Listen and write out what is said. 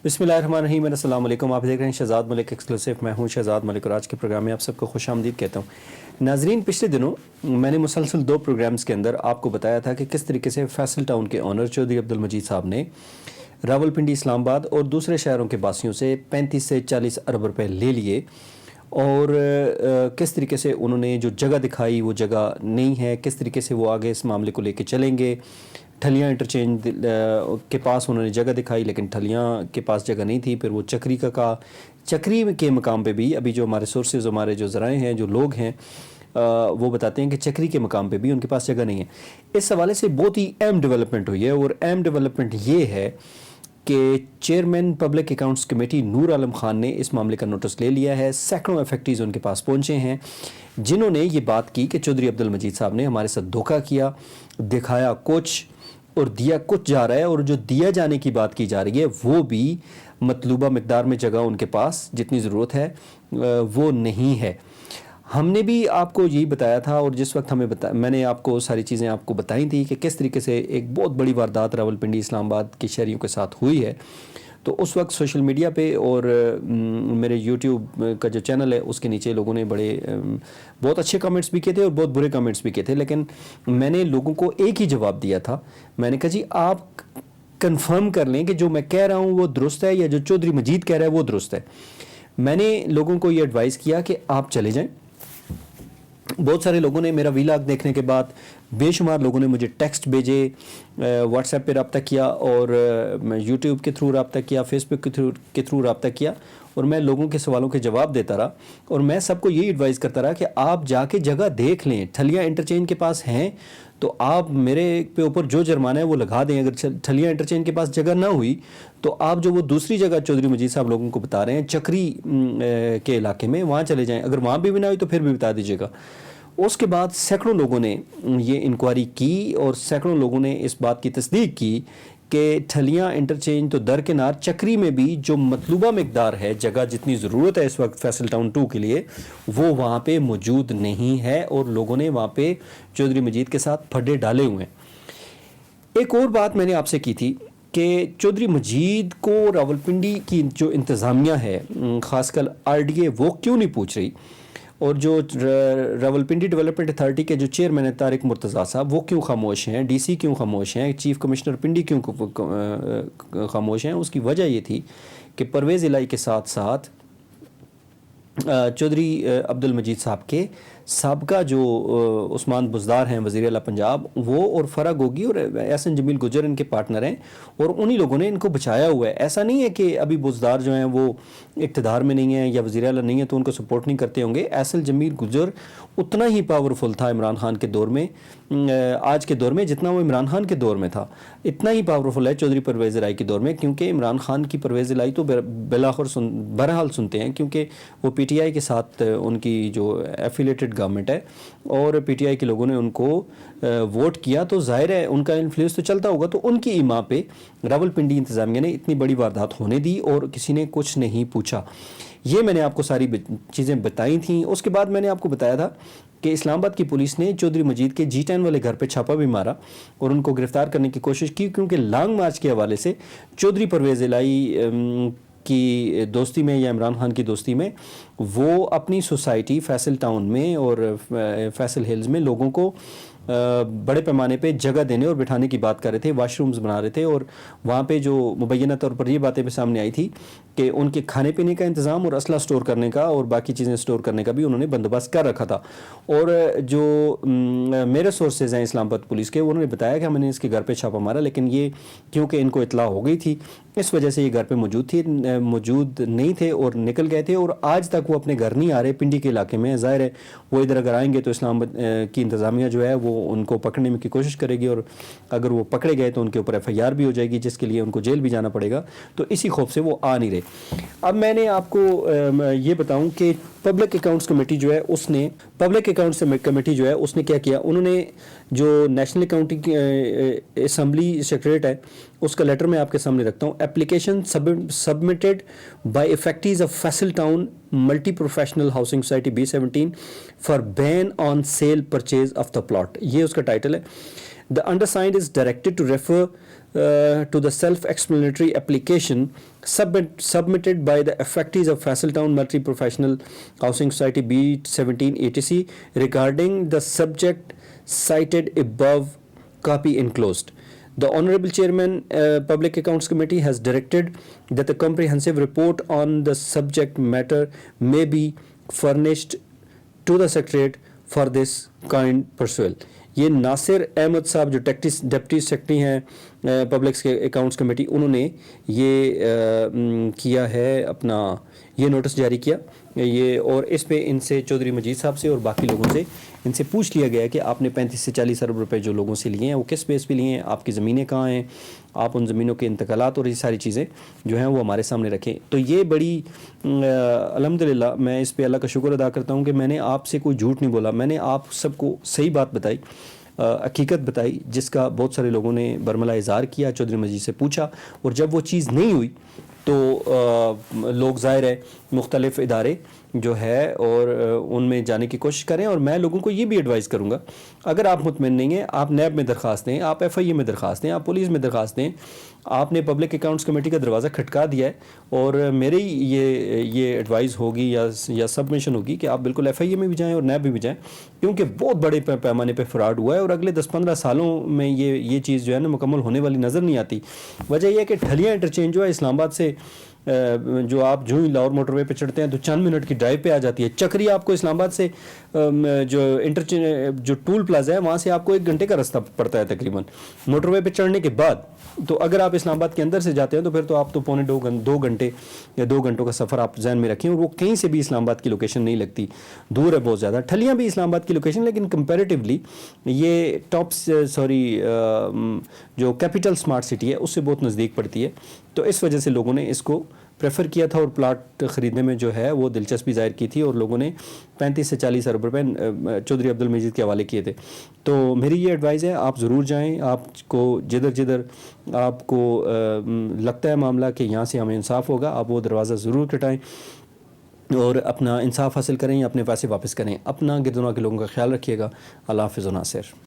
بسم اللہ الرحمن الرحیم، السلام علیکم. آپ دیکھ رہے ہیں شہزاد ملک ایکسکلوسیو. میں ہوں شہزاد ملک اور آج کے پروگرام میں آپ سب کو خوش آمدید کہتا ہوں. ناظرین، پچھلے دنوں میں نے مسلسل 2 پروگرامز کے اندر آپ کو بتایا تھا کہ کس طریقے سے فیصل ٹاؤن کے آنر چودھری عبدالمجید صاحب نے راولپنڈی، اسلام آباد اور دوسرے شہروں کے باسیوں سے 35 سے 40 ارب روپے لے لیے، اور کس طریقے سے انہوں نے جو جگہ دکھائی وہ جگہ نہیں ہے، کس طریقے سے وہ آگے اس معاملے کو لے کے چلیں گے. ٹھلیاں انٹرچینج کے پاس انہوں نے جگہ دکھائی لیکن ٹھلیاں کے پاس جگہ نہیں تھی. پھر وہ چکری کا کہا. چکری کے مقام پہ بھی ابھی جو ہمارے سورسز، ہمارے جو ذرائع ہیں، جو لوگ ہیں، وہ بتاتے ہیں کہ چکری کے مقام پہ بھی ان کے پاس جگہ نہیں ہے. اس حوالے سے بہت ہی اہم ڈیولپمنٹ ہوئی ہے، اور اہم ڈیولپمنٹ یہ ہے کہ چیئرمین پبلک اکاؤنٹس کمیٹی نور عالم خان نے اس معاملے کا نوٹس لے لیا ہے. سینکڑوں افیکٹیز ان کے پاس پہنچے ہیں جنہوں نے یہ بات کی کہ چودھری عبدالمجید صاحب نے ہمارے ساتھ دھوکہ کیا، دکھایا کچھ اور دیا کچھ جا رہا ہے، اور جو دیا جانے کی بات کی جا رہی ہے وہ بھی مطلوبہ مقدار میں جگہ ان کے پاس جتنی ضرورت ہے وہ نہیں ہے. ہم نے بھی آپ کو یہی بتایا تھا، اور جس وقت میں نے آپ کو ساری چیزیں آپ کو بتائی تھی کہ کس طریقے سے ایک بہت بڑی واردات راولپنڈی، اسلام آباد کے شہریوں کے ساتھ ہوئی ہے. تو اس وقت سوشل میڈیا پہ اور میرے یوٹیوب کا جو چینل ہے اس کے نیچے لوگوں نے بہت اچھے کمنٹس بھی کیے تھے اور بہت برے کمنٹس بھی کیے تھے، لیکن میں نے لوگوں کو ایک ہی جواب دیا تھا. میں نے کہا جی آپ کنفرم کر لیں کہ جو میں کہہ رہا ہوں وہ درست ہے یا جو چودھری مجید کہہ رہا ہے وہ درست ہے. میں نے لوگوں کو یہ ایڈوائز کیا کہ آپ چلے جائیں. بہت سارے لوگوں نے میرا ویلاگ دیکھنے کے بعد، بے شمار لوگوں نے مجھے ٹیکسٹ بھیجے، واٹس ایپ پہ رابطہ کیا، اور یوٹیوب کے تھرو رابطہ کیا، فیس بک کے تھرو رابطہ کیا، اور میں لوگوں کے سوالوں کے جواب دیتا رہا. اور میں سب کو یہی ایڈوائز کرتا رہا کہ آپ جا کے جگہ دیکھ لیں. ٹھلیاں انٹرچینج کے پاس ہیں تو آپ میرے پہ اوپر جو جرمانہ ہے وہ لگا دیں. اگر ٹھلیاں انٹرچینج کے پاس جگہ نہ ہوئی تو آپ جو وہ دوسری جگہ چودھری مجید صاحب لوگوں کو بتا رہے ہیں چکری کے علاقے میں، وہاں چلے جائیں. اگر وہاں بھی نہ ہوئی تو پھر بھی بتا دیجیے گا. اس کے بعد سینکڑوں لوگوں نے یہ انکوائری کی اور سینکڑوں لوگوں نے اس بات کی تصدیق کی کہ ٹھلیاں انٹرچینج تو درکنار چکری میں بھی جو مطلوبہ مقدار ہے جگہ جتنی ضرورت ہے اس وقت فیصل ٹاؤن 2 کے لیے وہ وہاں پہ موجود نہیں ہے، اور لوگوں نے وہاں پہ چودھری مجید کے ساتھ پھڈے ڈالے ہوئے ہیں. ایک اور بات میں نے آپ سے کی تھی کہ چودھری مجید کو راولپنڈی کی جو انتظامیہ ہے، خاص کر RDA، وہ کیوں نہیں پوچھ رہی، اور جو راولپنڈی ڈیولپمنٹ اتھارٹی کے جو چیئرمین ہیں طارق مرتضیٰ صاحب وہ کیوں خاموش ہیں، ڈی سی کیوں خاموش ہیں، چیف کمشنر پنڈی کیوں خاموش ہیں. اس کی وجہ یہ تھی کہ پرویز الہی کے ساتھ ساتھ چودھری عبدالمجید صاحب کے سابقہ جو عثمان بزدار ہیں وزیر اعلیٰ پنجاب، وہ اور فرا گوگی اور احسن جمیل گجر ان کے پارٹنر ہیں، اور انہی لوگوں نے ان کو بچایا ہوا ہے. ایسا نہیں ہے کہ ابھی بزدار جو ہیں وہ اقتدار میں نہیں ہیں یا وزیر اعلیٰ نہیں ہیں تو ان کو سپورٹ نہیں کرتے ہوں گے. احسن جمیل گجر اتنا ہی پاورفل تھا عمران خان کے دور میں، آج کے دور میں جتنا وہ عمران خان کے دور میں تھا، اتنا ہی پاورفل ہے چودھری پرویز الہی کے دور میں. کیونکہ عمران خان کی پرویز الہی تو بہرحال سنتے ہیں، کیونکہ وہ PTI کے ساتھ ان کی جو ایفیلیٹڈ گورنمنٹ ہے اور PTI کے لوگوں نے ان کو ووٹ کیا، تو ظاہر ہے ان کا انفلوئنس تو چلتا ہوگا. تو ان کی ایما پہ راولپنڈی انتظامیہ نے اتنی بڑی واردات ہونے دی اور کسی نے کچھ نہیں پوچھا. یہ میں نے آپ کو ساری چیزیں بتائی تھیں. اس کے بعد میں نے آپ کو بتایا تھا کہ اسلام آباد کی پولیس نے چودھری مجید کے G10 والے گھر پہ چھاپا بھی مارا اور ان کو گرفتار کرنے کی کوشش کی، کیونکہ لانگ مارچ کے حوالے سے چودھری پرویز الہی کی دوستی میں یا عمران خان کی دوستی میں وہ اپنی سوسائٹی فیصل ٹاؤن میں اور فیصل ہلز میں لوگوں کو بڑے پیمانے پہ جگہ دینے اور بٹھانے کی بات کر رہے تھے، واش رومز بنا رہے تھے. اور وہاں پہ جو مبینہ طور پر یہ باتیں بھی سامنے آئی تھی کہ ان کے کھانے پینے کا انتظام اور اسلحہ سٹور کرنے کا اور باقی چیزیں سٹور کرنے کا بھی انہوں نے بندوبست کر رکھا تھا. اور جو میرے سورسز ہیں اسلام آباد پولیس کے، انہوں نے بتایا کہ ہم نے اس کے گھر پہ چھاپا مارا، لیکن یہ کیونکہ ان کو اطلاع ہو گئی تھی اس وجہ سے یہ گھر پہ موجود نہیں تھے اور نکل گئے تھے. اور آج تک وہ اپنے گھر نہیں آ رہے پنڈی کے علاقے میں. ظاہر ہے وہ ادھر اگر آئیں گے تو اسلام آباد کی انتظامیہ جو ہے وہ ان کو پکڑنے کی کوشش کرے گی، اور اگر وہ پکڑے گئے تو ان کے اوپر FIR بھی ہو جائے گی، جس کے لیے ان کو جیل بھی جانا پڑے گا. تو اسی خوف سے وہ آ نہیں رہے. اب میں نے آپ کو یہ بتاؤں کہ پبلک اکاؤنٹس کمیٹی جو ہے اس نے کیا کیا. انہوں نے جو نیشنل اکاؤنٹنگ اسمبلی سیکریٹریٹ ہے اس کا لیٹر میں آپ کے سامنے رکھتا ہوں. Application submitted by affectees of Faisal town multi professional housing society B17 for been on sale purchase of the plot. یہ اس کا ٹائٹل ہے. The undersigned is directed to refer to the self-explanatory application submitted by the affectees of Faisaltown Military Professional Housing Society B17 ATC regarding the subject cited above, copy enclosed. The Honorable Chairman, Public Accounts Committee has directed that a comprehensive report on the subject matter may be furnished to the Secretariat for this kind pursual. یہ ناصر احمد صاحب جو deputy secretary ہیں public accounts committee, انہوں نے یہ کیا ہے اپنا یہ نوٹس جاری کیا یہ، اور اس پہ ان سے چودھری مجید صاحب سے اور باقی لوگوں سے ان سے پوچھ لیا گیا ہے کہ آپ نے 35 سے 40 ارب روپے جو لوگوں سے لیے ہیں وہ کس بیس پہ لیے ہیں، آپ کی زمینیں کہاں ہیں، آپ ان زمینوں کے انتقالات اور یہ ساری چیزیں جو ہیں وہ ہمارے سامنے رکھیں. تو یہ بڑی الحمدللہ میں اس پہ اللہ کا شکر ادا کرتا ہوں کہ میں نے آپ سے کوئی جھوٹ نہیں بولا، میں نے آپ سب کو صحیح بات بتائی، حقیقت بتائی، جس کا بہت سارے لوگوں نے برملا اظہار کیا، چودھری مجید سے پوچھا، اور جب وہ چیز نہیں ہوئی تو لوگ ظاہر ہے مختلف ادارے جو ہے اور ان میں جانے کی کوشش کریں. اور میں لوگوں کو یہ بھی ایڈوائز کروں گا، اگر آپ مطمئن نہیں ہیں، آپ نیب میں درخواست دیں، آپ ایف آئی اے میں درخواست دیں، آپ پولیس میں درخواست دیں. آپ نے پبلک اکاؤنٹس کمیٹی کا دروازہ کھٹکا دیا ہے، اور میری یہ ایڈوائز ہوگی یا سبمیشن ہوگی کہ آپ بالکل ایف آئی اے میں بھی جائیں اور نیب میں بھی جائیں، کیونکہ بہت بڑے پیمانے پہ فراڈ ہوا ہے اور اگلے 10-15 سالوں میں یہ چیز جو ہے نا مکمل ہونے والی نظر نہیں آتی. وجہ یہ ہے کہ ٹھلیاں انٹرچینج ہوا ہے اسلام آباد سے، جو آپ جو ہی لاہور موٹر وے پہ چڑھتے ہیں تو چند منٹ کی ڈرائیو پہ آ جاتی ہے. چکری آپ کو اسلام آباد سے جو ٹول پلازا ہے وہاں سے آپ کو 1 گھنٹے کا رستہ پڑتا ہے تقریباً موٹر وے پہ چڑھنے کے بعد. تو اگر آپ اسلام آباد کے اندر سے جاتے ہیں تو پھر تو آپ تو پونے 2 گھنٹے یا 2 گھنٹوں کا سفر آپ ذہن میں رکھیں، اور وہ کہیں سے بھی اسلام آباد کی لوکیشن نہیں لگتی، دور ہے بہت زیادہ. ٹھلیاں بھی اسلام آباد کی لوکیشن، لیکن کمپیریٹیولی یہ جو کیپٹل اسمارٹ سٹی ہے اس سے بہت نزدیک پڑتی ہے. تو اس وجہ سے لوگوں نے اس کو پریفر کیا تھا اور پلاٹ خریدنے میں جو ہے وہ دلچسپی ظاہر کی تھی، اور لوگوں نے 35 سے 40 ارب روپے چودھری عبدالمجید کے حوالے کیے تھے. تو میری یہ ایڈوائز ہے، آپ ضرور جائیں. آپ کو جدھر آپ کو لگتا ہے معاملہ کہ یہاں سے ہمیں انصاف ہوگا، آپ وہ دروازہ ضرور کٹائیں اور اپنا انصاف حاصل کریں یا اپنے پیسے واپس کریں. اپنا گردنوا کے لوگوں کا خیال رکھیے گا. اللہ حافظ و ناصر.